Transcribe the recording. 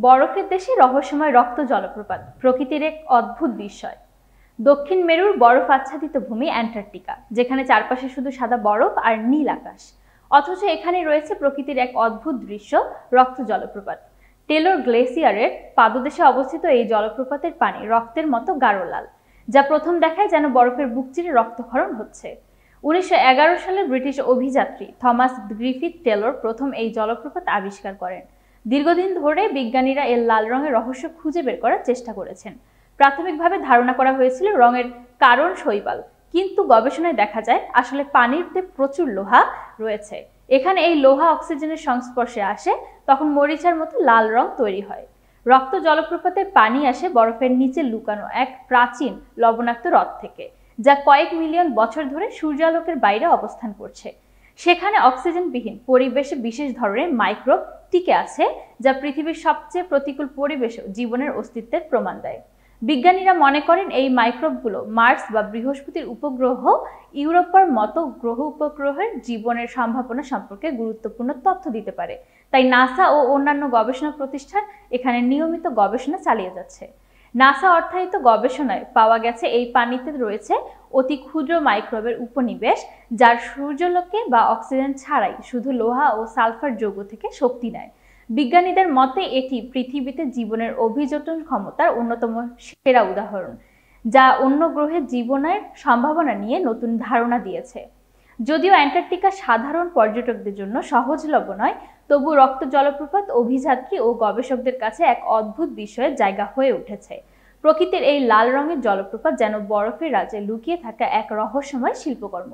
বরফের দেশে রহস্যময় রক্ত জলপ্রপাত প্রকৃতির এক অদ্ভুত বিস্ময়। দক্ষিণ মেরুর বরফ আচ্ছাদিত ভূমি অ্যান্টার্কটিকা, যেখানে চারপাশে শুধু সাদা বরফ আর নীল আকাশ, অথচ এখানে রয়েছে প্রকৃতির এক অদ্ভুত দৃশ্য, রক্ত জলপ্রপাত। টেলর গ্লেসিয়ারের পাদদেশে অবস্থিত এই জলপ্রপাতের পানি রক্তের মতো গাঢ় লাল, যা প্রথম দেখায় যেন বরফের বুক চিরে রক্তক্ষরণ হচ্ছে। 1911 সালে ব্রিটিশ অভিযাত্রী থমাস গ্রিফিথ টেলর প্রথম এই জলপ্রপাত আবিষ্কার করেন। দীর্ঘদিন ধরে বিজ্ঞানীরা এর লাল রঙের রহস্য খুঁজে বের করার চেষ্টা করেছেন। প্রাথমিকভাবে ধারণা করা হয়েছিল রঙের কারণ শৈবাল, কিন্তু গবেষণায় দেখা যায় আসলে পানিতে প্রচুর লোহা রয়েছে। এখানে এই লোহা অক্সিজেনের সংস্পর্শে আসে, তখন মরিচার মতো লাল রং তৈরি হয়। রক্ত জলপ্রপাতের পানি আসে বরফের নিচে লুকানো এক প্রাচীন লবণাক্ত হ্রদ থেকে, যা কয়েক মিলিয়ন বছর ধরে সূর্যালোকের বাইরে অবস্থান করছে। সেখানে অক্সিজেনবিহীন পরিবেশে বিশেষ ধরনের মাইক্রোব টিকে আছে, যা পৃথিবীর সবচেয়ে প্রতিকূল পরিবেশেও জীবনের অস্তিত্বের প্রমাণ দেয়। বিজ্ঞানীরা মনে করেন এই মাইক্রোবগুলো মার্স বা বৃহস্পতির উপগ্রহ ইউরোপার মতো গ্রহ উপগ্রহের জীবনের সম্ভাবনা সম্পর্কে গুরুত্বপূর্ণ তথ্য দিতে পারে। তাই নাসা ও অন্যান্য গবেষণা প্রতিষ্ঠান এখানে নিয়মিত গবেষণা চালিয়ে যাচ্ছে। নাসা অর্থায়িত গবেষণায় পাওয়া গেছে এই পানিতে রয়েছে অতি ক্ষুদ্র মাইক্রোবের উপনিবেশ, যার সূর্যালোকে বা অক্সিজেন ছাড়াই শুধু লোহা ও সালফার যৌগ থেকে শক্তি নেয়। বিজ্ঞানীদের মতে এটি পৃথিবীতে জীবনের অভিযোজন ক্ষমতার অন্যতম সেরা উদাহরণ, যা অন্য গ্রহে জীবনের সম্ভাবনা নিয়ে নতুন ধারণা দিয়েছে। যদিও অ্যান্টার্কটিকা সাধারণ পর্যটকদের জন্য সহজলভ্য নয়, তবু রক্ত জলপ্রপাত অভিযাত্রী ও গবেষকদের কাছে এক অদ্ভুত বিষয়ের জায়গা হয়ে উঠেছে। প্রকৃতির এই লাল রঙের জলপ্রপাত যেন বরফের রাজ্যে লুকিয়ে থাকা এক রহস্যময় শিল্পকর্ম।